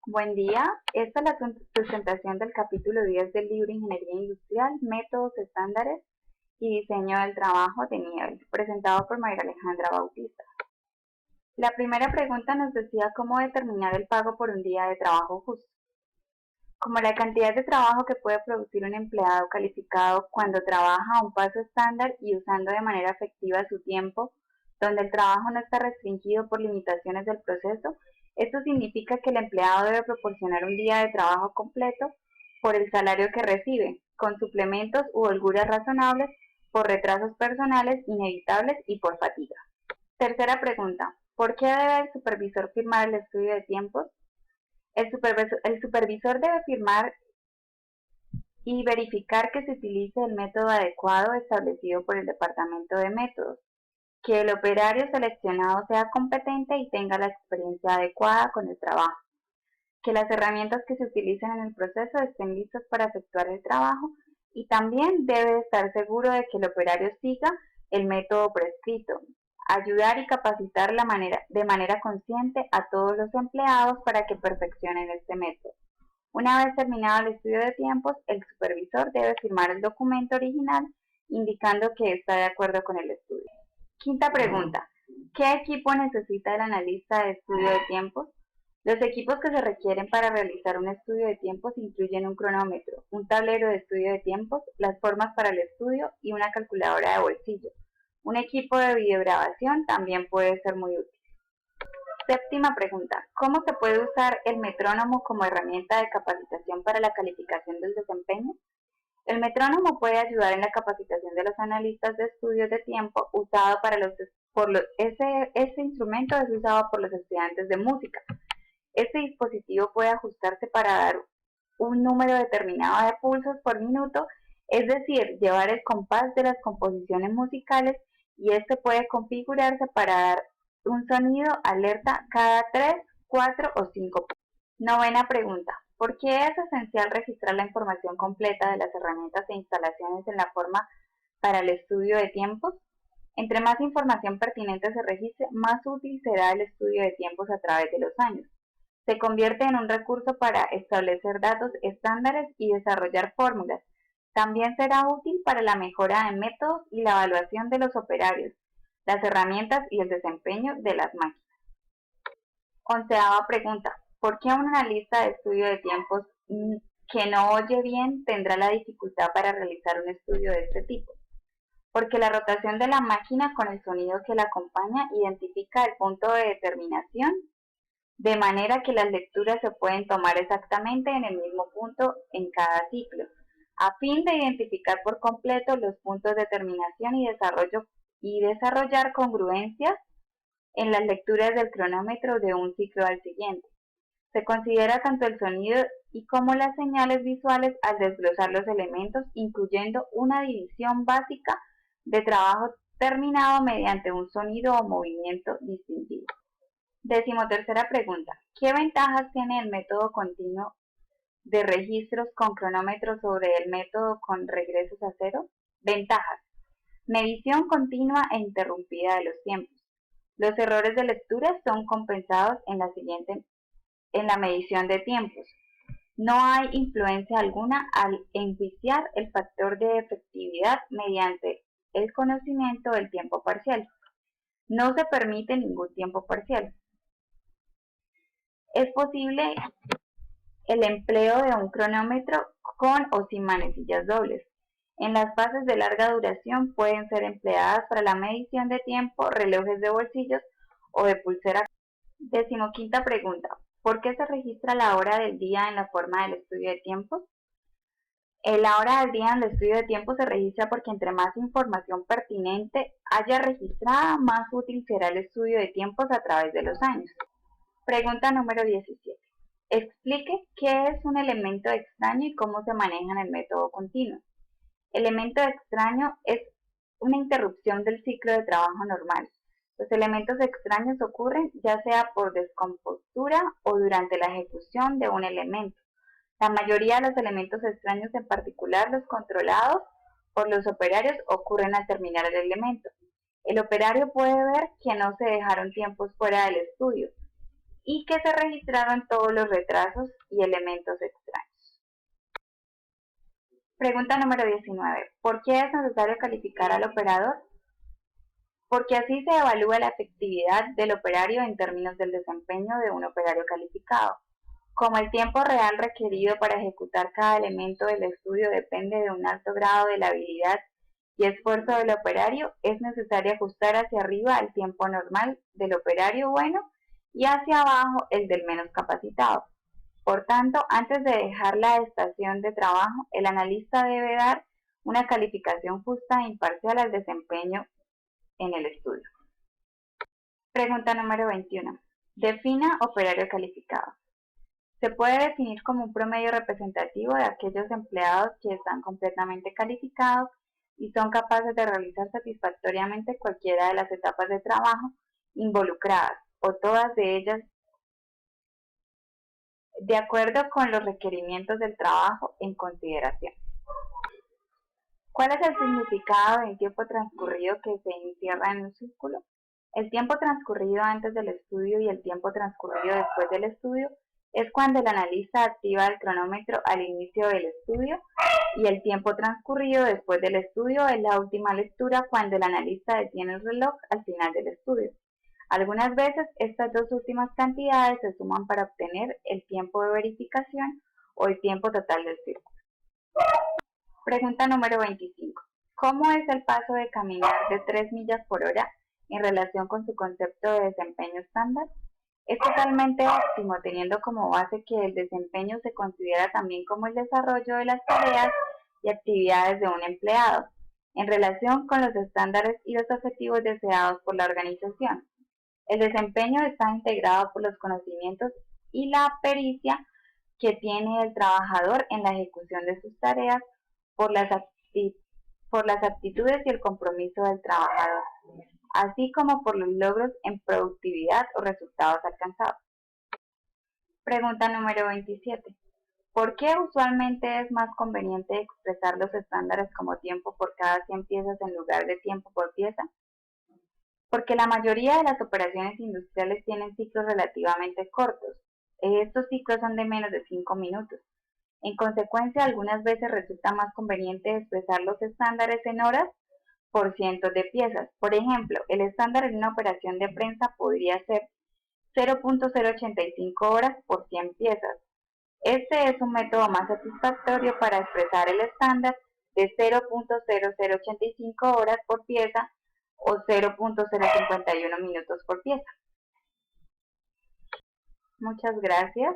Buen día, esta es la presentación del capítulo 10 del libro Ingeniería Industrial, Métodos, Estándares y Diseño del Trabajo de Nieves, presentado por María Alejandra Bautista. La primera pregunta nos decía cómo determinar el pago por un día de trabajo justo. Como la cantidad de trabajo que puede producir un empleado calificado cuando trabaja a un paso estándar y usando de manera efectiva su tiempo, donde el trabajo no está restringido por limitaciones del proceso, esto significa que el empleado debe proporcionar un día de trabajo completo por el salario que recibe, con suplementos u holguras razonables por retrasos personales inevitables y por fatiga. Tercera pregunta, ¿por qué debe el supervisor firmar el estudio de tiempos? El supervisor debe firmar y verificar que se utilice el método adecuado establecido por el departamento de métodos, que el operario seleccionado sea competente y tenga la experiencia adecuada con el trabajo, que las herramientas que se utilicen en el proceso estén listas para efectuar el trabajo y también debe estar seguro de que el operario siga el método prescrito, ayudar y capacitar de manera consciente a todos los empleados para que perfeccionen este método. Una vez terminado el estudio de tiempos, el supervisor debe firmar el documento original indicando que está de acuerdo con el estudio. Quinta pregunta, ¿qué equipo necesita el analista de estudio de tiempos? Los equipos que se requieren para realizar un estudio de tiempos incluyen un cronómetro, un tablero de estudio de tiempos, las formas para el estudio y una calculadora de bolsillo. Un equipo de videograbación también puede ser muy útil. Séptima pregunta, ¿cómo se puede usar el metrónomo como herramienta de capacitación para la calificación del desempeño? El metrónomo puede ayudar en la capacitación de los analistas de estudios de tiempo usado este instrumento es usado por los estudiantes de música. Este dispositivo puede ajustarse para dar un número determinado de pulsos por minuto, es decir, llevar el compás de las composiciones musicales y este puede configurarse para dar un sonido alerta cada 3, 4 o 5 pulsos. Novena pregunta. ¿Por qué es esencial registrar la información completa de las herramientas e instalaciones en la forma para el estudio de tiempos? Entre más información pertinente se registre, más útil será el estudio de tiempos a través de los años. Se convierte en un recurso para establecer datos estándares y desarrollar fórmulas. También será útil para la mejora de métodos y la evaluación de los operarios, las herramientas y el desempeño de las máquinas. Onceava pregunta. ¿Por qué un analista de estudio de tiempos que no oye bien tendrá la dificultad para realizar un estudio de este tipo? Porque la rotación de la máquina con el sonido que la acompaña identifica el punto de determinación, de manera que las lecturas se pueden tomar exactamente en el mismo punto en cada ciclo, a fin de identificar por completo los puntos de terminación y desarrollar congruencias en las lecturas del cronómetro de un ciclo al siguiente. Se considera tanto el sonido y como las señales visuales al desglosar los elementos, incluyendo una división básica de trabajo terminado mediante un sonido o movimiento distintivo. Decimotercera pregunta. ¿Qué ventajas tiene el método continuo de registros con cronómetro sobre el método con regresos a cero? Ventajas. Medición continua e interrumpida de los tiempos. Los errores de lectura son compensados en la medición de tiempos. No hay influencia alguna al enjuiciar el factor de efectividad mediante el conocimiento del tiempo parcial. No se permite ningún tiempo parcial. Es posible el empleo de un cronómetro con o sin manecillas dobles. En las fases de larga duración pueden ser empleadas para la medición de tiempo relojes de bolsillos o de pulsera. Decimoquinta pregunta. ¿Por qué se registra la hora del día en la forma del estudio de tiempos? La hora del día en el estudio de tiempo se registra porque entre más información pertinente haya registrada, más útil será el estudio de tiempos a través de los años. Pregunta número 17. Explique qué es un elemento extraño y cómo se maneja en el método continuo. Elemento extraño es una interrupción del ciclo de trabajo normal. Los elementos extraños ocurren ya sea por descompostura o durante la ejecución de un elemento. La mayoría de los elementos extraños, en particular los controlados por los operarios, ocurren al terminar el elemento. El operario puede ver que no se dejaron tiempos fuera del estudio. y que se registraron todos los retrasos y elementos extraños. Pregunta número 19. ¿Por qué es necesario calificar al operador? Porque así se evalúa la efectividad del operario en términos del desempeño de un operario calificado. Como el tiempo real requerido para ejecutar cada elemento del estudio depende de un alto grado de la habilidad y esfuerzo del operario, es necesario ajustar hacia arriba el tiempo normal del operario bueno y hacia abajo el del menos capacitado. Por tanto, antes de dejar la estación de trabajo, el analista debe dar una calificación justa e imparcial al desempeño en el estudio. Pregunta número 21. Defina operario calificado. Se puede definir como un promedio representativo de aquellos empleados que están completamente calificados y son capaces de realizar satisfactoriamente cualquiera de las etapas de trabajo involucradas o todas de ellas de acuerdo con los requerimientos del trabajo en consideración. ¿Cuál es el significado del tiempo transcurrido que se encierra en un círculo? El tiempo transcurrido antes del estudio y el tiempo transcurrido después del estudio es cuando el analista activa el cronómetro al inicio del estudio y el tiempo transcurrido después del estudio es la última lectura cuando el analista detiene el reloj al final del estudio. Algunas veces estas dos últimas cantidades se suman para obtener el tiempo de verificación o el tiempo total del círculo. Pregunta número 25. ¿Cómo es el paso de caminar de 3 millas por hora en relación con su concepto de desempeño estándar? Es totalmente óptimo teniendo como base que el desempeño se considera también como el desarrollo de las tareas y actividades de un empleado en relación con los estándares y los objetivos deseados por la organización. El desempeño está integrado por los conocimientos y la pericia que tiene el trabajador en la ejecución de sus tareas, por las aptitudes y el compromiso del trabajador, así como por los logros en productividad o resultados alcanzados. Pregunta número 27. ¿Por qué usualmente es más conveniente expresar los estándares como tiempo por cada 100 piezas en lugar de tiempo por pieza? Porque la mayoría de las operaciones industriales tienen ciclos relativamente cortos. Estos ciclos son de menos de 5 minutos. En consecuencia, algunas veces resulta más conveniente expresar los estándares en horas por cientos de piezas. Por ejemplo, el estándar en una operación de prensa podría ser 0.085 horas por 100 piezas. Este es un método más satisfactorio para expresar el estándar de 0.0085 horas por pieza o 0.051 minutos por pieza. Muchas gracias.